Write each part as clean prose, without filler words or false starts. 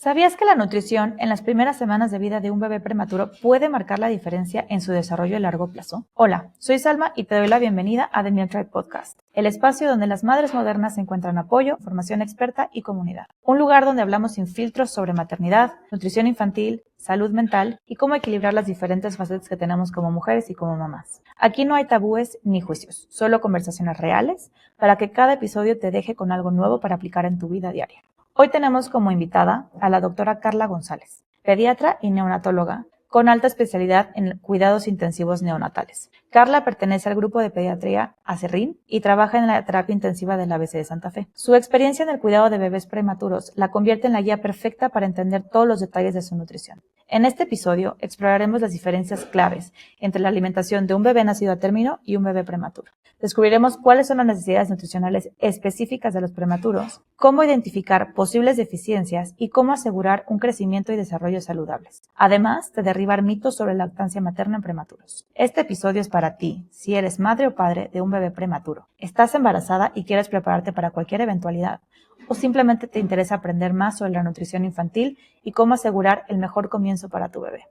¿Sabías que la nutrición en las primeras semanas de vida de un bebé prematuro puede marcar la diferencia en su desarrollo a largo plazo? Hola, soy Salma y te doy la bienvenida a The Meal Tribe Podcast, el espacio donde las madres modernas encuentran apoyo, formación experta y comunidad. Un lugar donde hablamos sin filtros sobre maternidad, nutrición infantil, salud mental y cómo equilibrar las diferentes facetas que tenemos como mujeres y como mamás. Aquí no hay tabúes ni juicios, solo conversaciones reales para que cada episodio te deje con algo nuevo para aplicar en tu vida diaria. Hoy tenemos como invitada a la doctora Carla González, pediatra y neonatóloga, con alta especialidad en cuidados intensivos neonatales. Carla pertenece al grupo de pediatría Acerrín y trabaja en la terapia intensiva del ABC de Santa Fe. Su experiencia en el cuidado de bebés prematuros la convierte en la guía perfecta para entender todos los detalles de su nutrición. En este episodio exploraremos las diferencias claves entre la alimentación de un bebé nacido a término y un bebé prematuro. Descubriremos cuáles son las necesidades nutricionales específicas de los prematuros, cómo identificar posibles deficiencias y cómo asegurar un crecimiento y desarrollo saludables. Además de derribar mitos sobre lactancia materna en prematuros. Este episodio es para ti, si eres madre o padre de un bebé prematuro, estás embarazada y quieres prepararte para cualquier eventualidad, o simplemente te interesa aprender más sobre la nutrición infantil y cómo asegurar el mejor comienzo para tu bebé.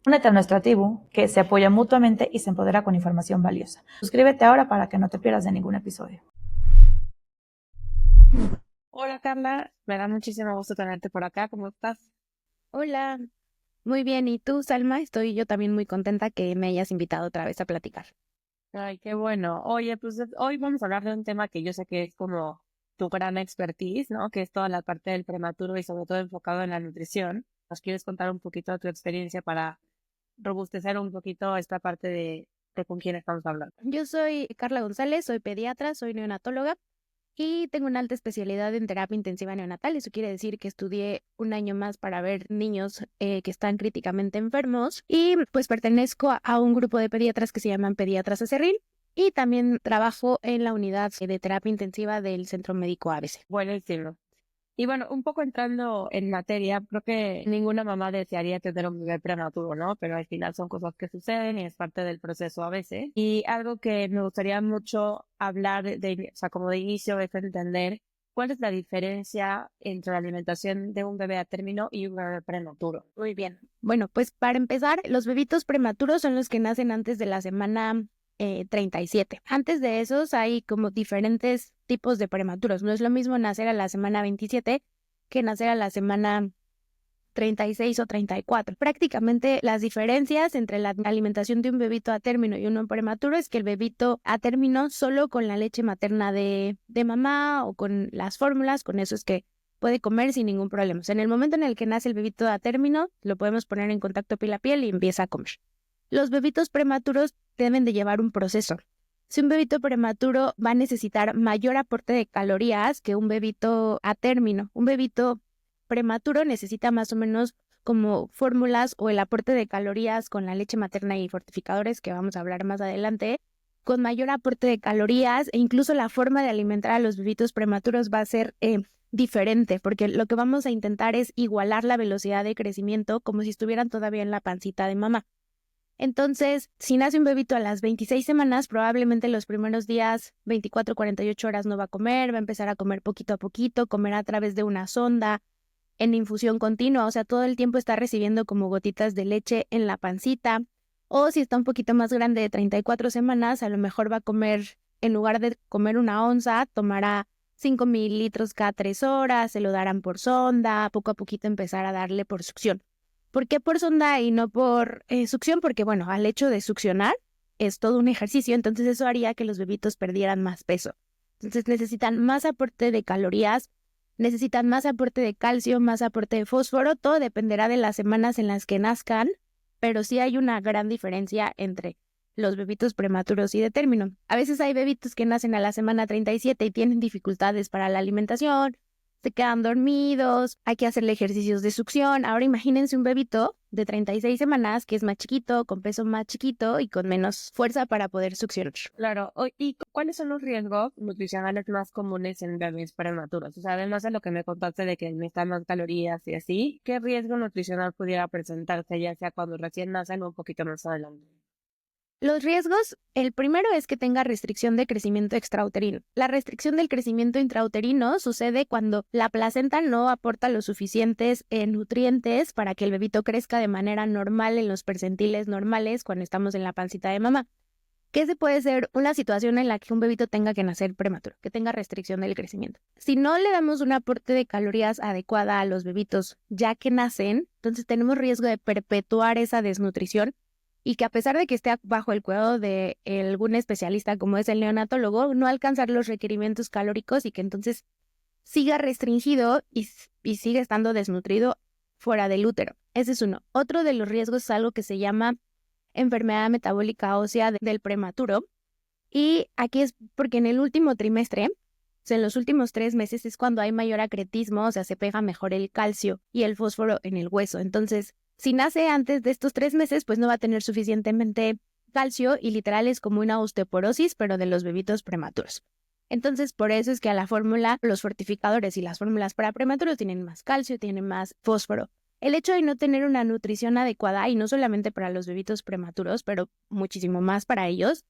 Únete a nuestra tribu, que se apoya mutuamente y se empodera con información valiosa. Suscríbete ahora para que no te pierdas de ningún episodio. Hola Carla, me da muchísimo gusto tenerte por acá, ¿cómo estás? Hola, muy bien. ¿Y tú, Salma? Estoy yo también muy contenta que me hayas invitado otra vez a platicar. Ay, qué bueno. Oye, pues hoy vamos a hablar de un tema que yo sé que es como tu gran expertise, ¿no? Que es toda la parte del prematuro y sobre todo enfocado en la nutrición. ¿Nos quieres contar un poquito de tu experiencia para robustecer un poquito esta parte de con quién estamos hablando? Yo soy Carla González, soy pediatra, soy neonatóloga y tengo una alta especialidad en terapia intensiva neonatal. Eso quiere decir que estudié un año más para ver niños que están críticamente enfermos y pues pertenezco a un grupo de pediatras que se llaman Pediatras Acerrín y también trabajo en la unidad de terapia intensiva del Centro Médico ABC. Buenísimo. Y bueno, un poco entrando en materia, creo que ninguna mamá desearía tener un bebé prematuro, ¿no? Pero al final son cosas que suceden y es parte del proceso a veces. Y algo que me gustaría mucho hablar o sea, como de inicio, es entender cuál es la diferencia entre la alimentación de un bebé a término y un bebé prematuro. Muy bien. Bueno, pues para empezar, los bebitos prematuros son los que nacen antes de la semana 37. Antes de esos hay como diferentes tipos de prematuros. No es lo mismo nacer a la semana 27 que nacer a la semana 36 o 34. Prácticamente las diferencias entre la alimentación de un bebito a término y uno prematuro es que el bebito a término solo con la leche materna de mamá o con las fórmulas, con eso es que puede comer sin ningún problema. O sea, en el momento en el que nace el bebito a término, lo podemos poner en contacto piel a piel y empieza a comer. Los bebitos prematuros deben de llevar un proceso. Si un bebito prematuro va a necesitar mayor aporte de calorías que un bebito a término, un bebito prematuro necesita más o menos como fórmulas o el aporte de calorías con la leche materna y fortificadores, que vamos a hablar más adelante, con mayor aporte de calorías e incluso la forma de alimentar a los bebitos prematuros va a ser diferente, porque lo que vamos a intentar es igualar la velocidad de crecimiento como si estuvieran todavía en la pancita de mamá. Entonces, si nace un bebito a las 26 semanas, probablemente los primeros días, 24, 48 horas no va a comer, va a empezar a comer poquito a poquito, comerá a través de una sonda, en infusión continua, o sea, todo el tiempo está recibiendo como gotitas de leche en la pancita, o si está un poquito más grande de 34 semanas, a lo mejor va a comer, en lugar de comer una onza, tomará 5 mililitros cada 3 horas, se lo darán por sonda, poco a poquito empezar a darle por succión. ¿Por qué por sonda y no por succión? Porque, bueno, al hecho de succionar es todo un ejercicio, entonces eso haría que los bebitos perdieran más peso. Entonces necesitan más aporte de calorías, necesitan más aporte de calcio, más aporte de fósforo, todo dependerá de las semanas en las que nazcan, pero sí hay una gran diferencia entre los bebitos prematuros y de término. A veces hay bebitos que nacen a la semana 37 y tienen dificultades para la alimentación, se quedan dormidos, hay que hacerle ejercicios de succión. Ahora imagínense un bebito de 36 semanas que es más chiquito, con peso más chiquito y con menos fuerza para poder succionar. Claro, ¿y cuáles son los riesgos nutricionales más comunes en bebés prematuros? O sea, además de lo que me contaste de que necesitan más calorías y así, ¿qué riesgo nutricional pudiera presentarse ya sea cuando recién nacen o un poquito más adelante? Los riesgos, el primero es que tenga restricción de crecimiento extrauterino. La restricción del crecimiento intrauterino sucede cuando la placenta no aporta los suficientes nutrientes para que el bebito crezca de manera normal en los percentiles normales cuando estamos en la pancita de mamá. Que ese puede ser una situación en la que un bebito tenga que nacer prematuro, que tenga restricción del crecimiento. Si no le damos un aporte de calorías adecuada a los bebitos ya que nacen, entonces tenemos riesgo de perpetuar esa desnutrición y que a pesar de que esté bajo el cuidado de algún especialista como es el neonatólogo, no alcanzar los requerimientos calóricos y que entonces siga restringido y siga estando desnutrido fuera del útero. Ese es uno. Otro de los riesgos es algo que se llama enfermedad metabólica ósea del prematuro. Y aquí es porque en el último trimestre, o sea, en los últimos 3 meses es cuando hay mayor acretismo, o sea, se pega mejor el calcio y el fósforo en el hueso. Entonces, si nace antes de estos 3 meses, pues no va a tener suficientemente calcio y literal es como una osteoporosis, pero de los bebitos prematuros. Entonces, por eso es que a la fórmula, los fortificadores y las fórmulas para prematuros tienen más calcio, tienen más fósforo. El hecho de no tener una nutrición adecuada, y no solamente para los bebitos prematuros, pero muchísimo más para ellos,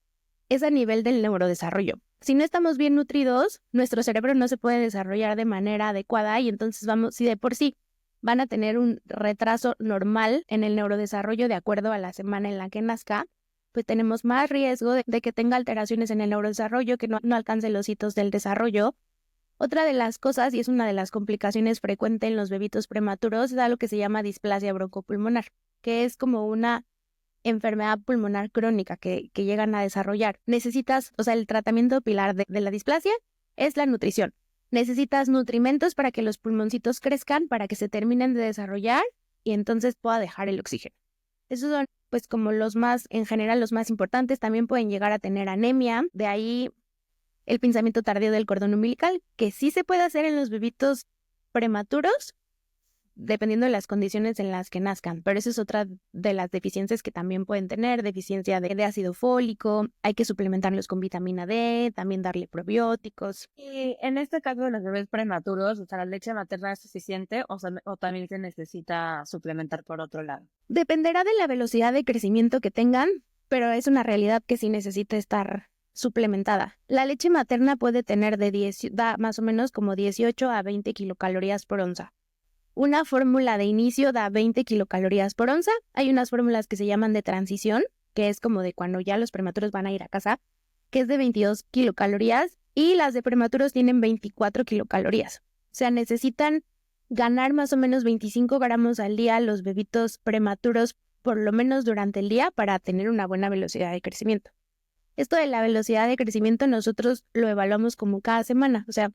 es a nivel del neurodesarrollo. Si no estamos bien nutridos, nuestro cerebro no se puede desarrollar de manera adecuada y entonces si de por sí van a tener un retraso normal en el neurodesarrollo de acuerdo a la semana en la que nazca, pues tenemos más riesgo de que tenga alteraciones en el neurodesarrollo, que no alcance los hitos del desarrollo. Otra de las cosas, y es una de las complicaciones frecuentes en los bebitos prematuros, es algo que se llama displasia broncopulmonar, que es como una enfermedad pulmonar crónica que llegan a desarrollar. Necesitas, o sea, el tratamiento pilar de la displasia es la nutrición. Necesitas nutrimentos para que los pulmoncitos crezcan, para que se terminen de desarrollar y entonces pueda dejar el oxígeno. Esos son, pues, como los más, en general, los más importantes. También pueden llegar a tener anemia, de ahí el pinzamiento tardío del cordón umbilical, que sí se puede hacer en los bebitos prematuros, dependiendo de las condiciones en las que nazcan, pero esa es otra de las deficiencias que también pueden tener, deficiencia de ácido fólico, hay que suplementarlos con vitamina D, también darle probióticos. Y en este caso de los bebés prematuros, o sea, ¿la leche materna es suficiente o también se necesita suplementar por otro lado? Dependerá de la velocidad de crecimiento que tengan, pero es una realidad que sí necesita estar suplementada. La leche materna puede tener da más o menos como 18 a 20 kilocalorías por onza. Una fórmula de inicio da 20 kilocalorías por onza. Hay unas fórmulas que se llaman de transición, que es como de cuando ya los prematuros van a ir a casa, que es de 22 kilocalorías, y las de prematuros tienen 24 kilocalorías. O sea, necesitan ganar más o menos 25 gramos al día los bebitos prematuros, por lo menos durante el día, para tener una buena velocidad de crecimiento. Esto de la velocidad de crecimiento nosotros lo evaluamos como cada semana. O sea,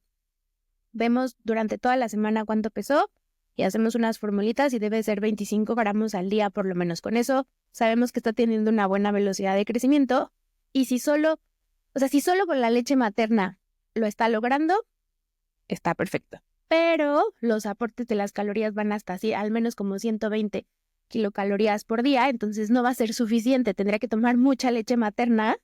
vemos durante toda la semana cuánto pesó, y hacemos unas formulitas y debe ser 25 gramos al día por lo menos. Con eso sabemos que está teniendo una buena velocidad de crecimiento y si solo con la leche materna lo está logrando, está perfecto. Pero los aportes de las calorías van hasta así, al menos como 120 kilocalorías por día, entonces no va a ser suficiente, tendría que tomar mucha leche materna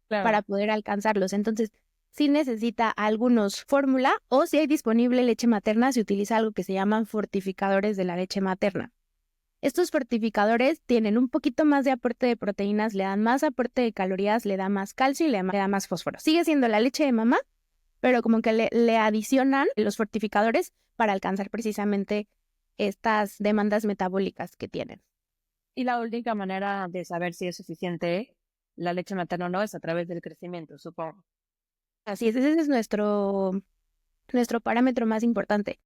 para poder alcanzarlos. Entonces, si necesita algunos fórmula o si hay disponible leche materna, se utiliza algo que se llaman fortificadores de la leche materna. Estos fortificadores tienen un poquito más de aporte de proteínas, le dan más aporte de calorías, le da más calcio y le da más fósforo. Sigue siendo la leche de mamá, pero como que le adicionan los fortificadores para alcanzar precisamente estas demandas metabólicas que tienen. Y la única manera de saber si es suficiente la leche materna o no es a través del crecimiento, supongo. Así es, ese es nuestro parámetro más importante.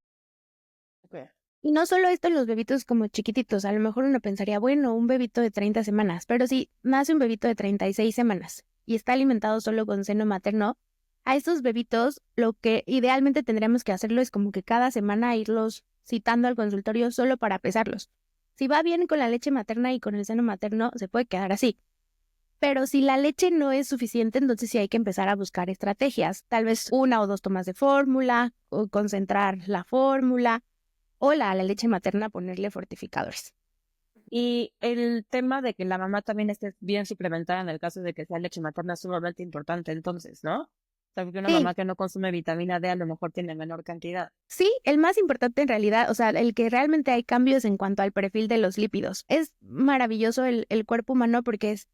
Okay. Y no solo esto en los bebitos como chiquititos, a lo mejor uno pensaría, bueno, un bebito de 30 semanas, pero si nace un bebito de 36 semanas y está alimentado solo con seno materno, a estos bebitos lo que idealmente tendríamos que hacerlo es como que cada semana irlos citando al consultorio solo para pesarlos. Si va bien con la leche materna y con el seno materno, se puede quedar así. Pero si la leche no es suficiente, entonces sí hay que empezar a buscar estrategias. Tal vez 1 o 2 tomas de fórmula, o concentrar la fórmula, o la leche materna ponerle fortificadores. Y el tema de que la mamá también esté bien suplementada en el caso de que sea leche materna es sumamente importante entonces, ¿no? O sea, porque una mamá que no consume vitamina D a lo mejor tiene menor cantidad. Sí, el más importante en realidad, o sea, el que realmente hay cambios en cuanto al perfil de los lípidos. Es maravilloso el cuerpo humano porque es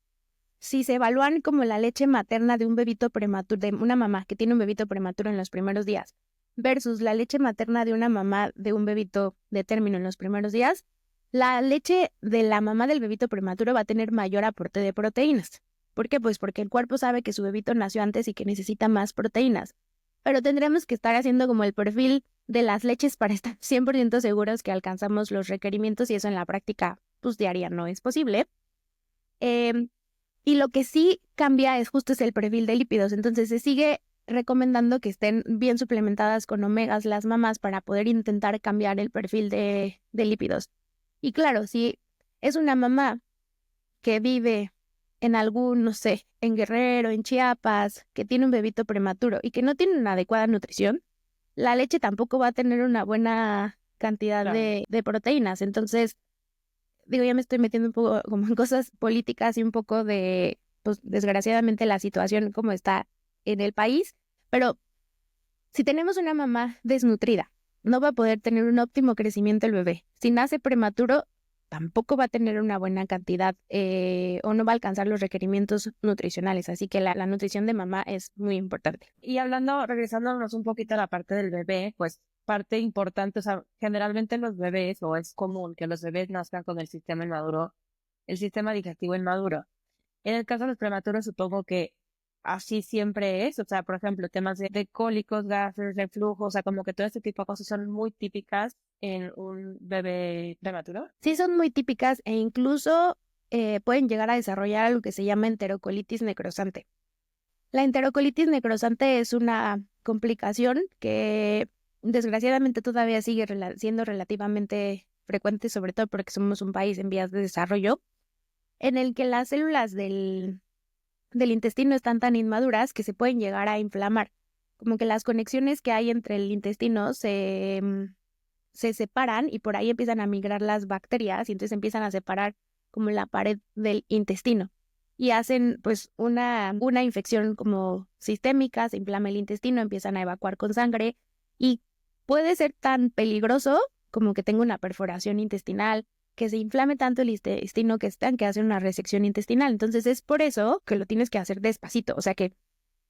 si se evalúan como la leche materna de un bebito prematuro, de una mamá que tiene un bebito prematuro en los primeros días, versus la leche materna de una mamá de un bebito de término en los primeros días, la leche de la mamá del bebito prematuro va a tener mayor aporte de proteínas. ¿Por qué? Pues porque el cuerpo sabe que su bebito nació antes y que necesita más proteínas. Pero tendremos que estar haciendo como el perfil de las leches para estar 100% seguros que alcanzamos los requerimientos, y eso en la práctica, pues diaria no es posible. Y lo que sí cambia es el perfil de lípidos. Entonces se sigue recomendando que estén bien suplementadas con omegas las mamás para poder intentar cambiar el perfil de lípidos. Y claro, si es una mamá que vive en algún, no sé, en Guerrero, en Chiapas, que tiene un bebito prematuro y que no tiene una adecuada nutrición, la leche tampoco va a tener una buena cantidad Claro. de proteínas. Entonces, digo, ya me estoy metiendo un poco como en cosas políticas y un poco de, pues desgraciadamente la situación como está en el país, pero si tenemos una mamá desnutrida, no va a poder tener un óptimo crecimiento el bebé. Si nace prematuro, tampoco va a tener una buena cantidad o no va a alcanzar los requerimientos nutricionales. Así que la nutrición de mamá es muy importante. Y hablando, regresándonos un poquito a la parte del bebé, pues parte importante, o sea, generalmente los bebés, o es común que los bebés nazcan con el sistema inmaduro, el sistema digestivo inmaduro. En el caso de los prematuros, supongo que así siempre es, o sea, por ejemplo, temas de cólicos, gases, reflujo, o sea, como que todo este tipo de cosas son muy típicas en un bebé prematuro. Sí, son muy típicas e incluso pueden llegar a desarrollar algo que se llama enterocolitis necrosante. La enterocolitis necrosante es una complicación que desgraciadamente todavía sigue siendo relativamente frecuente, sobre todo porque somos un país en vías de desarrollo, en el que las células del intestino están tan inmaduras que se pueden llegar a inflamar. Como que las conexiones que hay entre el intestino se separan y por ahí empiezan a migrar las bacterias y entonces empiezan a separar como la pared del intestino y hacen pues una infección como sistémica, se inflama el intestino, empiezan a evacuar con sangre y puede ser tan peligroso como que tenga una perforación intestinal, que se inflame tanto el intestino que hacen una resección intestinal. Entonces es por eso que lo tienes que hacer despacito, o sea que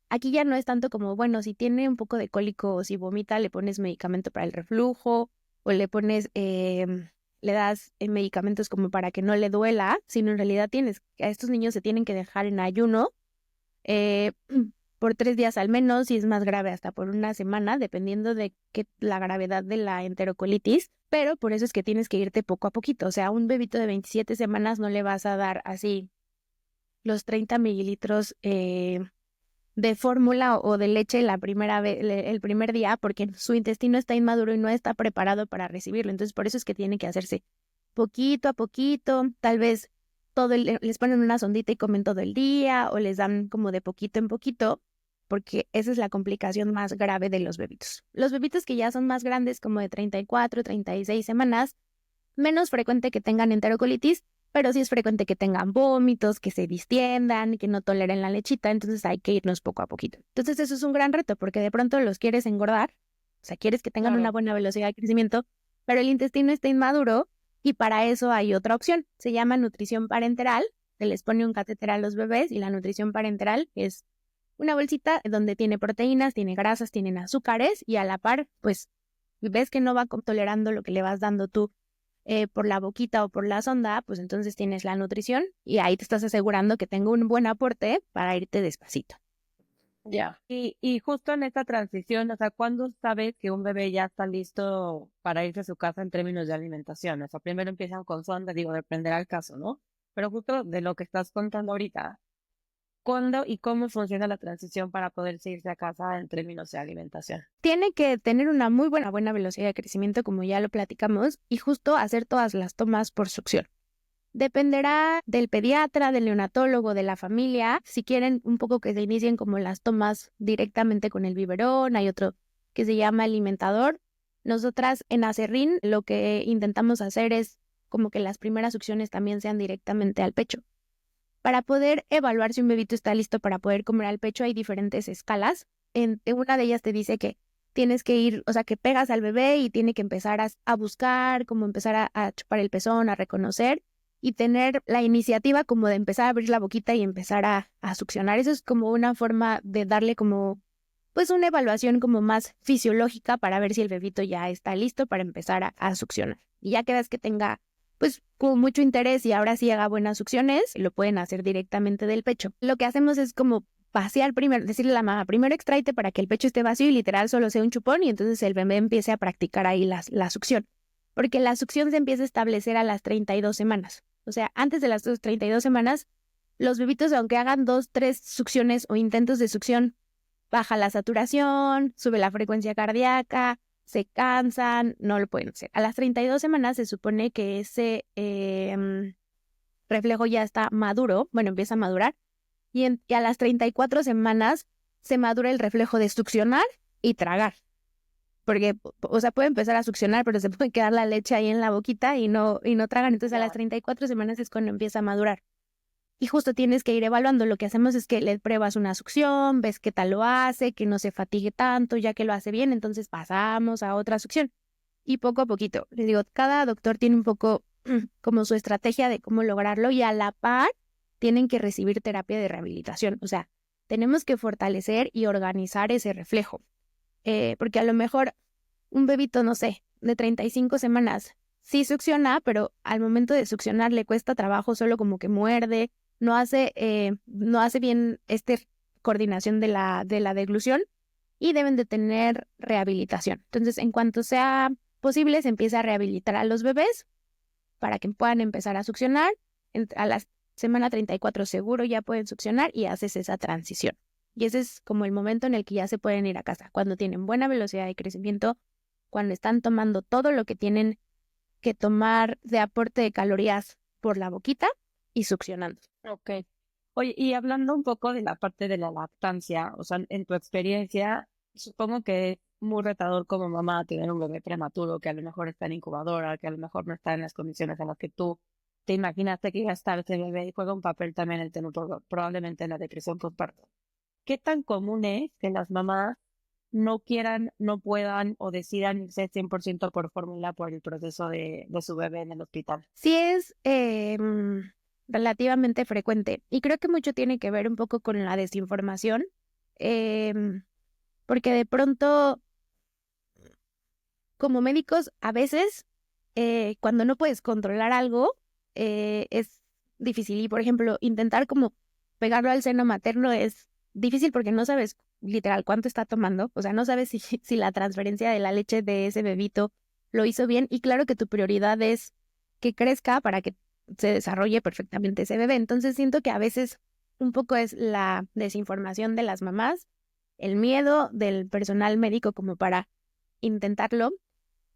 aquí ya no es tanto como, bueno, si tiene un poco de cólico o si vomita, le pones medicamento para el reflujo o le pones, le das medicamentos como para que no le duela, sino en realidad a estos niños se tienen que dejar en ayuno eh, por 3 días al menos, y es más grave hasta por una semana, dependiendo de la gravedad de la enterocolitis, pero por eso es que tienes que irte poco a poquito. O sea, a un bebito de 27 semanas no le vas a dar así los 30 mililitros de fórmula o de leche la primera vez, el primer día, porque su intestino está inmaduro y no está preparado para recibirlo. Entonces, por eso es que tiene que hacerse poquito a poquito. Tal vez les ponen una sondita y comen todo el día, o les dan como de poquito en poquito, porque esa es la complicación más grave de los bebitos. Los bebitos que ya son más grandes, como de 34, 36 semanas, menos frecuente que tengan enterocolitis, pero sí es frecuente que tengan vómitos, que se distiendan, que no toleren la lechita, entonces hay que irnos poco a poquito. Entonces eso es un gran reto, porque de pronto los quieres engordar, o sea, quieres que tengan Claro. una buena velocidad de crecimiento, pero el intestino está inmaduro y para eso hay otra opción. Se llama nutrición parenteral, se les pone un catéter a los bebés y la nutrición parenteral es una bolsita donde tiene proteínas, tiene grasas, tienen azúcares y a la par, pues, ves que no va tolerando lo que le vas dando tú por la boquita o por la sonda, pues entonces tienes la nutrición y ahí te estás asegurando que tenga un buen aporte para irte despacito. Ya. Y justo en esta transición, o sea, ¿cuándo sabes que un bebé ya está listo para irse a su casa en términos de alimentación? O sea, primero empiezan con sonda, digo, dependerá el caso, ¿no? Pero justo de lo que estás contando ahorita, ¿cuándo y cómo funciona la transición para poder irse a casa en términos de alimentación? Tiene que tener una muy buena velocidad de crecimiento, como ya lo platicamos, y justo hacer todas las tomas por succión. Dependerá del pediatra, del neonatólogo, de la familia. Si quieren un poco que se inicien como las tomas directamente con el biberón, hay otro que se llama alimentador. Nosotras en Acerrín lo que intentamos hacer es como que las primeras succiones también sean directamente al pecho. Para poder evaluar si un bebito está listo para poder comer al pecho hay diferentes escalas. En una de ellas te dice que tienes que ir, o sea, que pegas al bebé y tiene que empezar a buscar, como empezar a chupar el pezón, a reconocer. y tener la iniciativa como de empezar a abrir la boquita y empezar a succionar. Eso es como una forma de darle como, pues una evaluación como más fisiológica para ver si el bebito ya está listo para empezar a succionar. Y ya que ves que tenga, pues, con mucho interés y ahora sí haga buenas succiones, lo pueden hacer directamente del pecho. Lo que hacemos es como vaciar primero, decirle a la mamá, primero extráete para que el pecho esté vacío y literal solo sea un chupón y entonces el bebé empiece a practicar ahí la succión. Porque la succión se empieza a establecer a las 32 semanas. O sea, antes de las 32 semanas, los bebitos, aunque hagan 2, 3 succiones o intentos de succión, baja la saturación, sube la frecuencia cardíaca, se cansan, no lo pueden hacer. A las 32 semanas se supone que ese reflejo ya está maduro, bueno, empieza a madurar, y a las 34 semanas se madura el reflejo de succionar y tragar. Porque, o sea, puede empezar a succionar, pero se puede quedar la leche ahí en la boquita y no tragan. Entonces, a las 34 semanas es cuando empieza a madurar. Y justo tienes que ir evaluando. Lo que hacemos es que le pruebas una succión, ves qué tal lo hace, que no se fatigue tanto, ya que lo hace bien, entonces pasamos a otra succión. Y poco a poquito, les digo, cada doctor tiene un poco como su estrategia de cómo lograrlo y a la par tienen que recibir terapia de rehabilitación. O sea, tenemos que fortalecer y organizar ese reflejo. Porque a lo mejor un bebito, no sé, de 35 semanas, sí succiona, pero al momento de succionar le cuesta trabajo, solo como que muerde, no hace bien coordinación de la deglución y deben de tener rehabilitación. Entonces, en cuanto sea posible, se empieza a rehabilitar a los bebés para que puedan empezar a succionar. A la semana 34 seguro ya pueden succionar y haces esa transición. Y ese es como el momento en el que ya se pueden ir a casa, cuando tienen buena velocidad de crecimiento, cuando están tomando todo lo que tienen que tomar de aporte de calorías por la boquita y succionando. Ok. Oye, y hablando un poco de la parte de la lactancia, o sea, en tu experiencia, supongo que es muy retador como mamá tener un bebé prematuro que a lo mejor está en incubadora, que a lo mejor no está en las condiciones en las que tú te imaginaste que iba a estar ese bebé y juega un papel también el tener probablemente en la depresión postparto. ¿Qué tan común es que las mamás no quieran, no puedan o decidan irse 100% por fórmula por el proceso de su bebé en el hospital? Sí es relativamente frecuente y creo que mucho tiene que ver un poco con la desinformación, porque de pronto, como médicos, a veces cuando no puedes controlar algo, es difícil. Y por ejemplo, intentar como pegarlo al seno materno es difícil porque no sabes literal cuánto está tomando, o sea, no sabes si la transferencia de la leche de ese bebito lo hizo bien y claro que tu prioridad es que crezca para que se desarrolle perfectamente ese bebé. Entonces siento que a veces un poco es la desinformación de las mamás, el miedo del personal médico como para intentarlo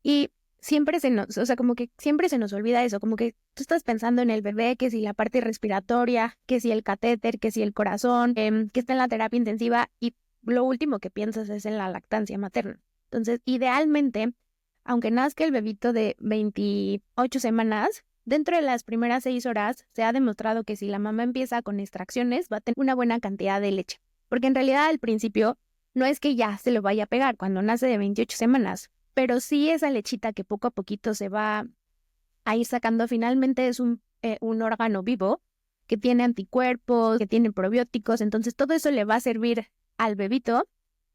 y siempre o sea, como que siempre se nos olvida eso, como que tú estás pensando en el bebé, que si la parte respiratoria, que si el catéter, que si el corazón, que está en la terapia intensiva y lo último que piensas es en la lactancia materna. Entonces, idealmente, aunque nazca el bebito de 28 semanas, dentro de las primeras 6 horas se ha demostrado que si la mamá empieza con extracciones va a tener una buena cantidad de leche. Porque en realidad al principio no es que ya se lo vaya a pegar cuando nace de 28 semanas, pero sí esa lechita que poco a poquito se va a ir sacando finalmente es un órgano vivo que tiene anticuerpos, que tiene probióticos, entonces todo eso le va a servir al bebito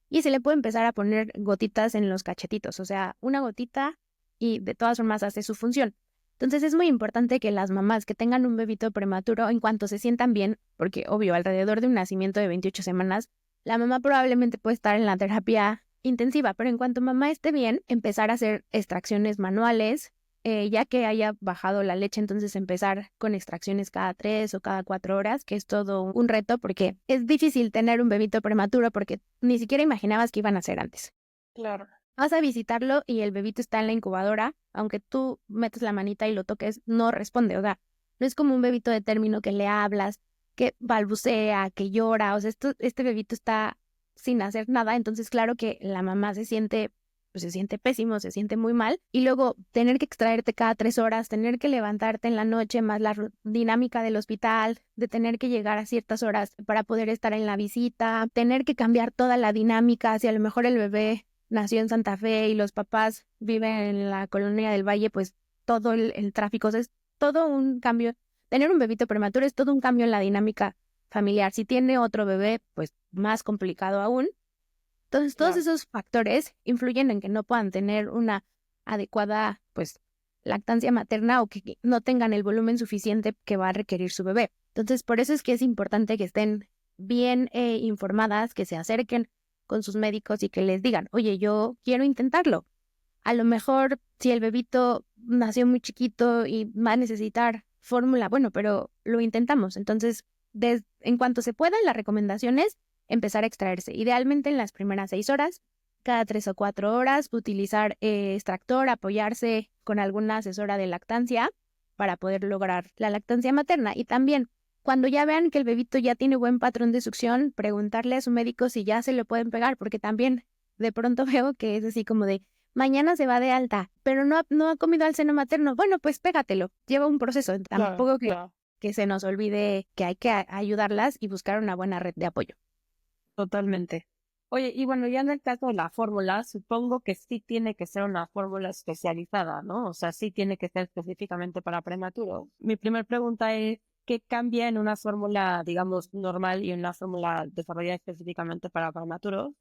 y se le puede empezar a poner gotitas en los cachetitos, o sea, una gotita y de todas formas hace su función. Entonces es muy importante que las mamás que tengan un bebito prematuro, en cuanto se sientan bien, porque obvio, alrededor de un nacimiento de 28 semanas, la mamá probablemente puede estar en la terapia intensiva, pero en cuanto mamá esté bien, empezar a hacer extracciones manuales, ya que haya bajado la leche, entonces empezar con extracciones cada 3 o cada 4 horas, que es todo un reto porque es difícil tener un bebito prematuro porque ni siquiera imaginabas que iban a hacer antes. Claro. Vas a visitarlo y el bebito está en la incubadora, aunque tú metes la manita y lo toques, no responde, o sea, no es como un bebito de término que le hablas, que balbucea, que llora, o sea, este bebito está sin hacer nada, entonces claro que la mamá se siente pésimo, se siente muy mal, y luego tener que extraerte cada 3 horas, tener que levantarte en la noche, más la dinámica del hospital, de tener que llegar a ciertas horas para poder estar en la visita, tener que cambiar toda la dinámica, si a lo mejor el bebé nació en Santa Fe y los papás viven en la colonia del Valle, pues todo el tráfico, o sea, es todo un cambio. Tener un bebito prematuro es todo un cambio en la dinámica familiar. Si tiene otro bebé, pues más complicado aún. Entonces, todos esos factores influyen en que no puedan tener una adecuada, pues, lactancia materna o que no tengan el volumen suficiente que va a requerir su bebé. Entonces, por eso es que es importante que estén bien informadas, que se acerquen con sus médicos y que les digan, oye, yo quiero intentarlo. A lo mejor si el bebito nació muy chiquito y va a necesitar fórmula, bueno, pero lo intentamos. Entonces, en cuanto se pueda, la recomendación es empezar a extraerse. Idealmente en las primeras 6 horas, cada 3 o 4 horas, utilizar extractor, apoyarse con alguna asesora de lactancia para poder lograr la lactancia materna. Y también, cuando ya vean que el bebito ya tiene buen patrón de succión, preguntarle a su médico si ya se lo pueden pegar, porque también de pronto veo que es así como de, mañana se va de alta, pero no ha comido al seno materno. Bueno, pues pégatelo. Lleva un proceso. Tampoco que se nos olvide que hay que ayudarlas y buscar una buena red de apoyo. Totalmente. Oye, y bueno, ya en el caso de la fórmula, supongo que sí tiene que ser una fórmula especializada, ¿no? O sea, sí tiene que ser específicamente para prematuro. Mi primera pregunta es, ¿qué cambia en una fórmula, digamos, normal y en una fórmula desarrollada específicamente para prematuro?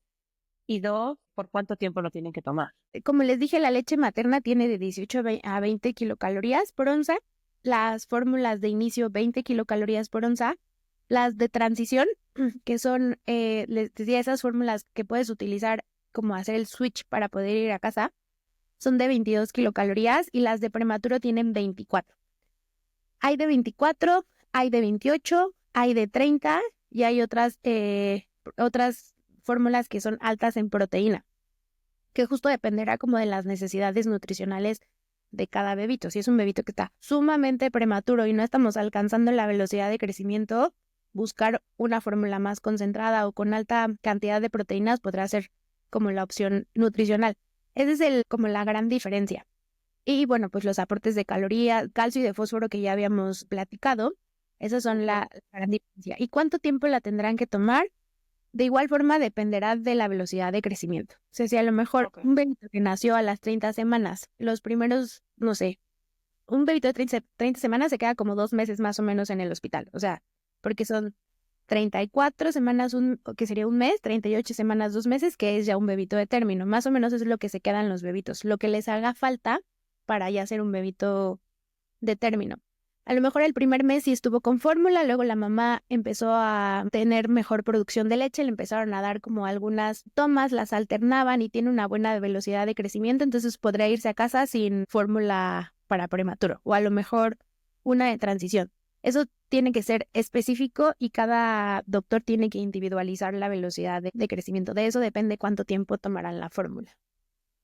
Y 2, ¿por cuánto tiempo lo tienen que tomar? Como les dije, la leche materna tiene de 18 a 20 kilocalorías por onza. Las fórmulas de inicio, 20 kilocalorías por onza. Las de transición, que son, les decía, esas fórmulas que puedes utilizar como hacer el switch para poder ir a casa, son de 22 kilocalorías y las de prematuro tienen 24. Hay de 24, hay de 28, hay de 30 y hay otras fórmulas que son altas en proteína, que justo dependerá como de las necesidades nutricionales de cada bebito. Si es un bebito que está sumamente prematuro y no estamos alcanzando la velocidad de crecimiento, buscar una fórmula más concentrada o con alta cantidad de proteínas podrá ser como la opción nutricional. Esa es como la gran diferencia. Y bueno, pues los aportes de calorías, calcio y de fósforo que ya habíamos platicado, esas son la gran diferencia. ¿Y cuánto tiempo la tendrán que tomar? De igual forma dependerá de la velocidad de crecimiento. O sea, si a lo mejor un bebito que nació a las 30 semanas, los primeros, no sé, un bebito de 30 semanas se queda como 2 meses más o menos en el hospital. O sea, porque son 34 semanas, que sería un mes, 38 semanas, 2 meses, que es ya un bebito de término. Más o menos es lo que se quedan los bebitos, lo que les haga falta para ya ser un bebito de término. A lo mejor el primer mes sí estuvo con fórmula, luego la mamá empezó a tener mejor producción de leche, le empezaron a dar como algunas tomas, las alternaban y tiene una buena velocidad de crecimiento, entonces podría irse a casa sin fórmula para prematuro o a lo mejor una de transición. Eso tiene que ser específico y cada doctor tiene que individualizar la velocidad de crecimiento. De eso depende cuánto tiempo tomarán la fórmula.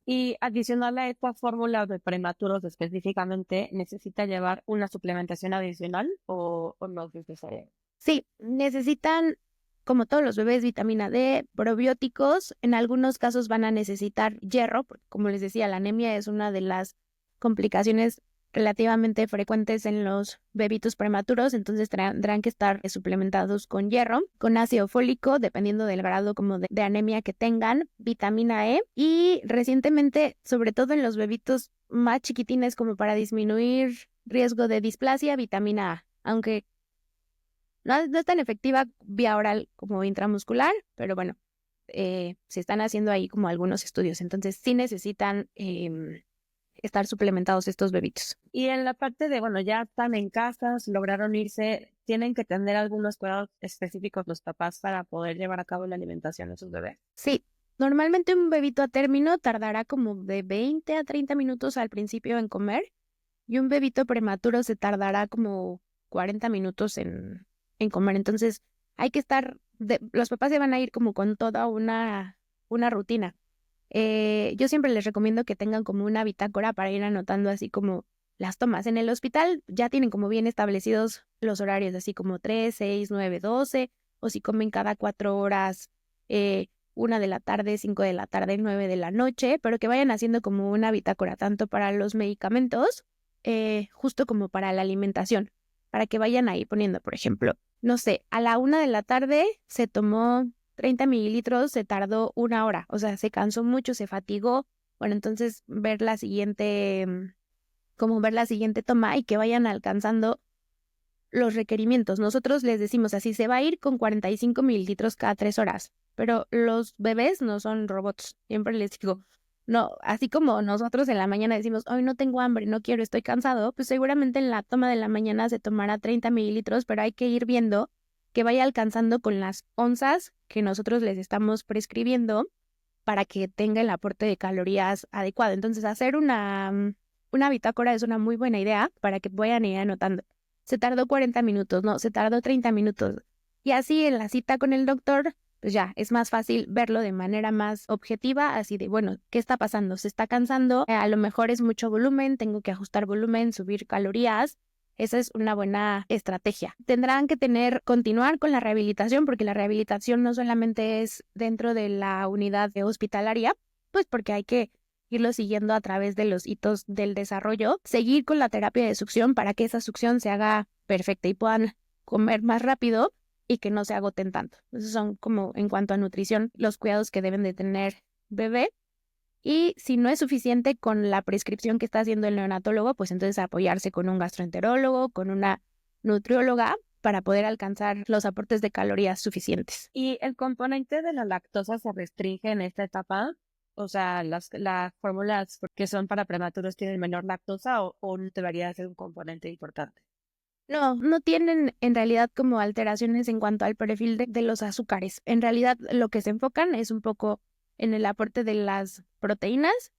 Y adicional a esta fórmula de prematuros específicamente, ¿necesita llevar una suplementación adicional o no es necesaria? Sí, necesitan, como todos los bebés, vitamina D, probióticos. En algunos casos van a necesitar hierro, porque como les decía, la anemia es una de las complicaciones relativamente frecuentes en los bebitos prematuros, entonces tendrán que estar suplementados con hierro, con ácido fólico, dependiendo del grado como de anemia que tengan, vitamina E y recientemente, sobre todo en los bebitos más chiquitines como para disminuir riesgo de displasia, vitamina A, aunque no es tan efectiva vía oral como intramuscular, pero bueno, se están haciendo ahí como algunos estudios, entonces sí necesitan estar suplementados estos bebitos. Y en la parte de, bueno, ya están en casa, lograron irse, ¿tienen que tener algunos cuidados específicos los papás para poder llevar a cabo la alimentación de sus bebés? Sí, normalmente un bebito a término tardará como de 20 a 30 minutos al principio en comer y un bebito prematuro se tardará como 40 minutos en comer. Entonces hay que los papás se van a ir como con toda una rutina. Yo siempre les recomiendo que tengan como una bitácora para ir anotando así como las tomas. En el hospital ya tienen como bien establecidos los horarios, así como 3, 6, 9, 12, o si comen cada 4 horas, 1 de la tarde, 5 de la tarde, 9 de la noche, pero que vayan haciendo como una bitácora, tanto para los medicamentos, justo como para la alimentación, para que vayan ahí poniendo, por ejemplo, no sé, a la 1 de la tarde se tomó 30 mililitros, se tardó 1 hora, o sea, se cansó mucho, se fatigó. Bueno, entonces ver la siguiente como ver la siguiente toma y que vayan alcanzando los requerimientos. Nosotros les decimos así, se va a ir con 45 mililitros cada 3 horas, pero los bebés no son robots. Siempre les digo, no, así como nosotros en la mañana decimos, hoy no tengo hambre, no quiero, estoy cansado, pues seguramente en la toma de la mañana se tomará 30 mililitros, pero hay que ir viendo que vaya alcanzando con las onzas que nosotros les estamos prescribiendo para que tenga el aporte de calorías adecuado. Entonces, hacer una bitácora es una muy buena idea para que vayan a ir anotando. Se tardó 40 minutos, no, se tardó 30 minutos. Y así en la cita con el doctor, pues ya, es más fácil verlo de manera más objetiva, así de, bueno, ¿qué está pasando? ¿Se está cansando? A lo mejor es mucho volumen, tengo que ajustar volumen, subir calorías. Esa es una buena estrategia. Tendrán que continuar con la rehabilitación, porque la rehabilitación no solamente es dentro de la unidad hospitalaria, pues porque hay que irlo siguiendo a través de los hitos del desarrollo, seguir con la terapia de succión para que esa succión se haga perfecta y puedan comer más rápido y que no se agoten tanto. Esos son como en cuanto a nutrición los cuidados que deben de tener bebé. Y si no es suficiente con la prescripción que está haciendo el neonatólogo, pues entonces apoyarse con un gastroenterólogo, con una nutrióloga para poder alcanzar los aportes de calorías suficientes. ¿Y el componente de la lactosa se restringe en esta etapa? O sea, las fórmulas que son para prematuros tienen menor lactosa o no debería ser un componente importante. No tienen en realidad como alteraciones en cuanto al perfil de los azúcares. En realidad lo que se enfocan es un poco en el aporte de las proteínas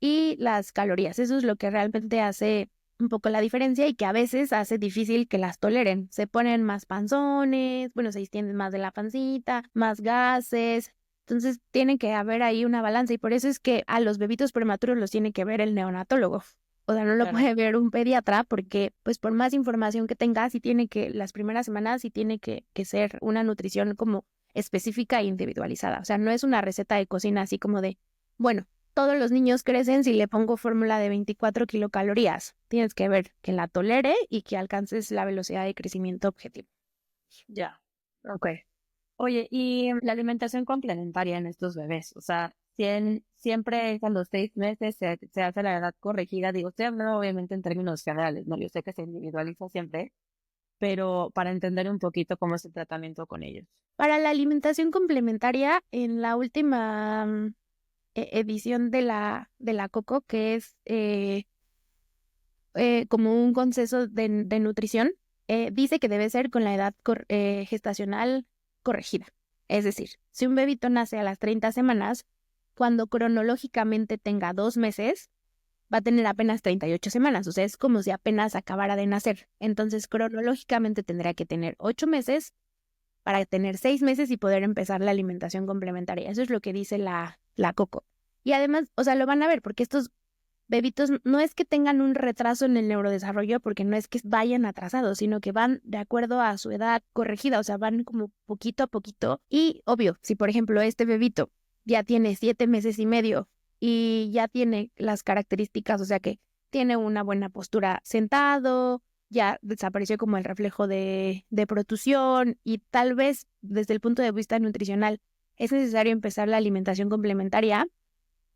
y las calorías. Eso es lo que realmente hace un poco la diferencia y que a veces hace difícil que las toleren. Se ponen más panzones, bueno, se extienden más de la pancita, más gases. Entonces tiene que haber ahí una balanza y por eso es que a los bebitos prematuros los tiene que ver el neonatólogo. O sea, no lo puede ver un pediatra porque, pues, por más información que tenga, sí tiene que, las primeras semanas sí tiene que ser una nutrición como específica e individualizada. O sea, no es una receta de cocina así como de, bueno, todos los niños crecen si le pongo fórmula de 24 kilocalorías. Tienes que ver que la tolere y que alcances la velocidad de crecimiento objetivo. Ya, ok. Oye, y la alimentación complementaria en estos bebés, o sea, siempre es a los 6 meses se hace la edad corregida. Digo, estoy hablando obviamente en términos generales, ¿no? Yo sé que se individualiza siempre, pero para entender un poquito cómo es el tratamiento con ellos. Para la alimentación complementaria, en la última edición de la COCO, que es como un consenso de nutrición, dice que debe ser con la edad gestacional corregida. Es decir, si un bebito nace a las 30 semanas, cuando cronológicamente tenga 2 meses, va a tener apenas 38 semanas. O sea, es como si apenas acabara de nacer. Entonces, cronológicamente tendrá que tener 8 meses para tener 6 meses y poder empezar la alimentación complementaria. Eso es lo que dice la COCO. Y además, o sea, lo van a ver porque estos bebitos no es que tengan un retraso en el neurodesarrollo, porque no es que vayan atrasados, sino que van de acuerdo a su edad corregida, o sea, van como poquito a poquito. Y obvio, si por ejemplo este bebito ya tiene 7 meses y medio y ya tiene las características, o sea que tiene una buena postura sentado, ya desapareció como el reflejo de protusión y tal vez desde el punto de vista nutricional es necesario empezar la alimentación complementaria,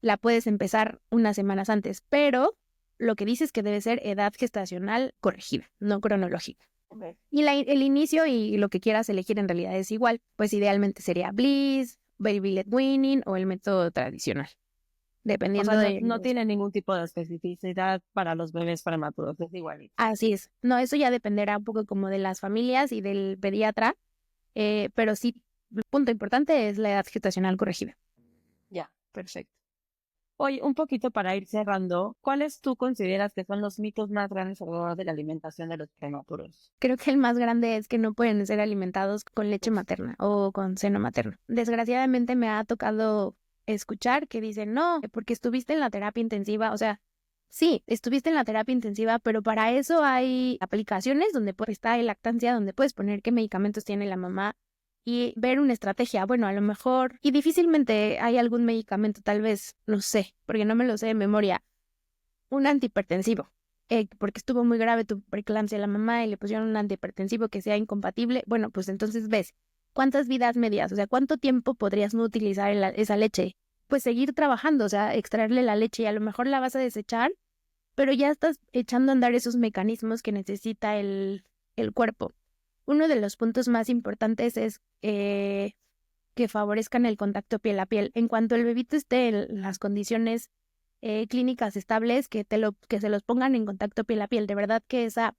la puedes empezar unas semanas antes, pero lo que dice es que debe ser edad gestacional corregida, no cronológica. Okay. Y el inicio y lo que quieras elegir en realidad es igual, pues idealmente sería Bliss, Baby Led Weaning o el método tradicional. Dependiendo no tiene ningún tipo de especificidad para los bebés prematuros, es igual. Así es. No, eso ya dependerá un poco como de las familias y del pediatra, pero sí, el punto importante es la edad gestacional corregida. Ya, perfecto. Oye, un poquito para ir cerrando, ¿cuáles tú consideras que son los mitos más grandes alrededor de la alimentación de los prematuros? Creo que el más grande es que no pueden ser alimentados con leche materna o con seno materno. Desgraciadamente me ha tocado escuchar que dicen, no, porque estuviste en la terapia intensiva, o sea, sí, estuviste en la terapia intensiva, pero para eso hay aplicaciones donde está en lactancia, donde puedes poner qué medicamentos tiene la mamá y ver una estrategia. Bueno, a lo mejor, y difícilmente hay algún medicamento, tal vez, no sé, porque no me lo sé de memoria, un antihipertensivo, porque estuvo muy grave tu preeclampsia a la mamá y le pusieron un antihipertensivo que sea incompatible. Bueno, pues entonces ves cuántas vidas medias, o sea, cuánto tiempo podrías no utilizar esa leche. Pues seguir trabajando, o sea, extraerle la leche y a lo mejor la vas a desechar pero ya estás echando a andar esos mecanismos que necesita el cuerpo. Uno de los puntos más importantes es que favorezcan el contacto piel a piel. En cuanto el bebito esté en las condiciones clínicas estables, que se los pongan en contacto piel a piel. De verdad que esa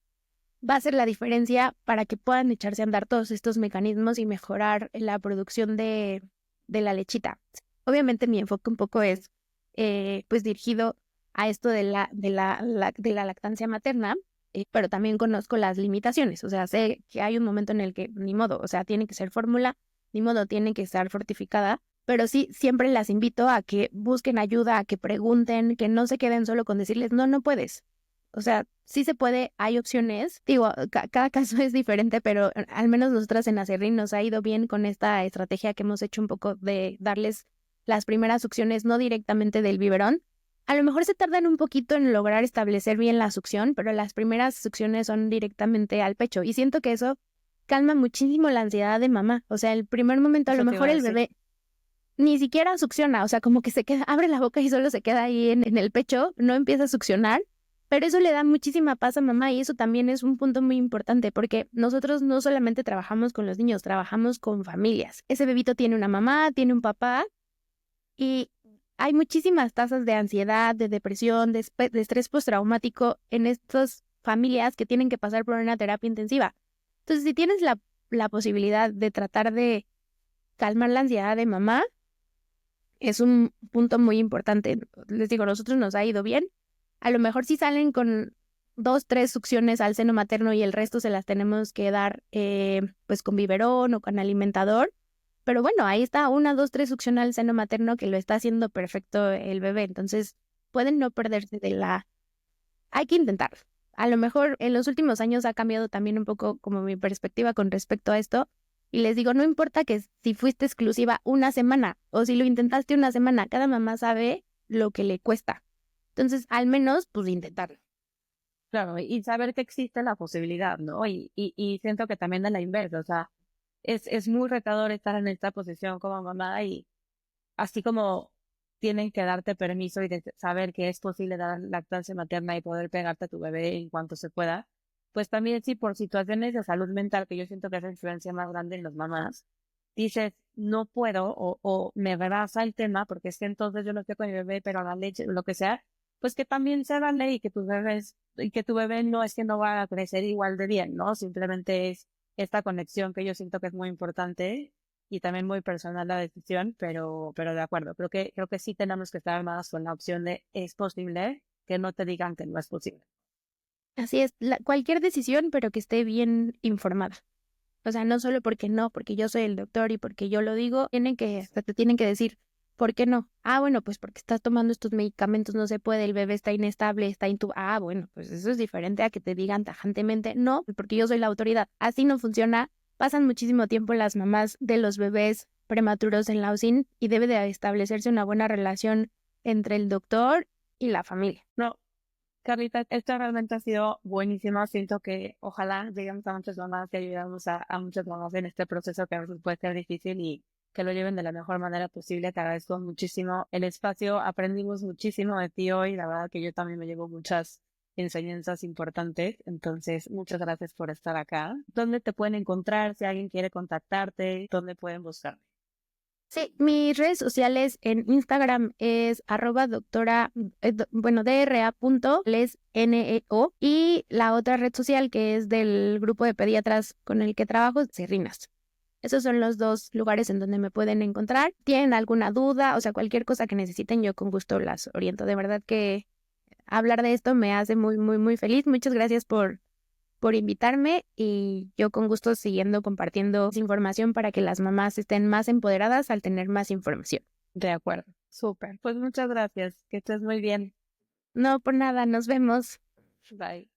va a ser la diferencia para que puedan echarse a andar todos estos mecanismos y mejorar la producción de la lechita. Obviamente mi enfoque un poco es pues dirigido a esto de la lactancia materna, pero también conozco las limitaciones. O sea, sé que hay un momento en el que ni modo, o sea, tiene que ser fórmula, ni modo, tiene que estar fortificada, pero sí, siempre las invito a que busquen ayuda, a que pregunten, que no se queden solo con decirles, no, no puedes. O sea, sí se puede, hay opciones. Digo, cada caso es diferente, pero al menos nosotras en Acerrín nos ha ido bien con esta estrategia que hemos hecho un poco de darles las primeras succiones no directamente del biberón. A lo mejor se tardan un poquito en lograr establecer bien la succión, pero las primeras succiones son directamente al pecho. Y siento que eso calma muchísimo la ansiedad de mamá. O sea, el primer momento a lo mejor el bebé ni siquiera succiona, o sea, como que se queda, abre la boca y solo se queda ahí en el pecho, no empieza a succionar, pero eso le da muchísima paz a mamá y eso también es un punto muy importante porque nosotros no solamente trabajamos con los niños, trabajamos con familias. Ese bebito tiene una mamá, tiene un papá y hay muchísimas tasas de ansiedad, de depresión, de estrés postraumático en estas familias que tienen que pasar por una terapia intensiva. Entonces, si tienes la posibilidad de tratar de calmar la ansiedad de mamá, es un punto muy importante. Les digo, nosotros nos ha ido bien. A lo mejor sí salen con 2, 3 succiones al seno materno y el resto se las tenemos que dar pues con biberón o con alimentador. Pero bueno, ahí está 1, 2, 3 succiones al seno materno que lo está haciendo perfecto el bebé. Entonces, pueden no perderse de la... Hay que intentar. A lo mejor en los últimos años ha cambiado también un poco como mi perspectiva con respecto a esto. Y les digo, no importa que si fuiste exclusiva una semana o si lo intentaste una semana, cada mamá sabe lo que le cuesta. Entonces, al menos, pues intentarlo. Claro, y saber que existe la posibilidad, ¿no? Y siento que también de la inversa, o sea, es muy retador estar en esta posición como mamá y así como tienen que darte permiso y saber que es posible dar lactancia materna y poder pegarte a tu bebé en cuanto se pueda, pues también sí por situaciones de salud mental, que yo siento que es la influencia más grande en las mamás, dices, no puedo o me rebasa el tema porque es que entonces yo no estoy con mi bebé, pero la leche, lo que sea, pues que también se vale y que tu bebé no es que no va a crecer igual de bien, ¿no? Simplemente es esta conexión que yo siento que es muy importante y también muy personal la decisión, pero de acuerdo, creo que sí tenemos que estar armadas con la opción de es posible, que no te digan que no es posible. Así es, cualquier decisión, pero que esté bien informada. O sea, no solo porque no, porque yo soy el doctor y porque yo lo digo, te tienen que decir, ¿por qué no? Ah, bueno, pues porque estás tomando estos medicamentos, no se puede, el bebé está inestable, está intubado. Ah, bueno, pues eso es diferente a que te digan tajantemente, no, porque yo soy la autoridad. Así no funciona. Pasan muchísimo tiempo las mamás de los bebés prematuros en la UCIN y debe de establecerse una buena relación entre el doctor y la familia. No, Carlita, esto realmente ha sido buenísimo. Siento que ojalá lleguemos a muchas mamás y ayudamos a muchas mamás en este proceso que a veces puede ser difícil y que lo lleven de la mejor manera posible. Te agradezco muchísimo el espacio. Aprendimos muchísimo de ti hoy. La verdad que yo también me llevo muchas enseñanzas importantes. Entonces, muchas gracias por estar acá. ¿Dónde te pueden encontrar? Si alguien quiere contactarte, ¿dónde pueden buscarte? Sí, mis redes sociales en Instagram es @doctora, dra.lesneo y la otra red social que es del grupo de pediatras con el que trabajo es Cerrinas. Esos son los 2 lugares en donde me pueden encontrar. ¿Tienen alguna duda? O sea, cualquier cosa que necesiten, yo con gusto las oriento. De verdad que hablar de esto me hace muy, muy, muy feliz. Muchas gracias por invitarme y yo con gusto siguiendo compartiendo información para que las mamás estén más empoderadas al tener más información. De acuerdo. Súper. Pues muchas gracias. Que estés muy bien. No, por nada, nos vemos. Bye.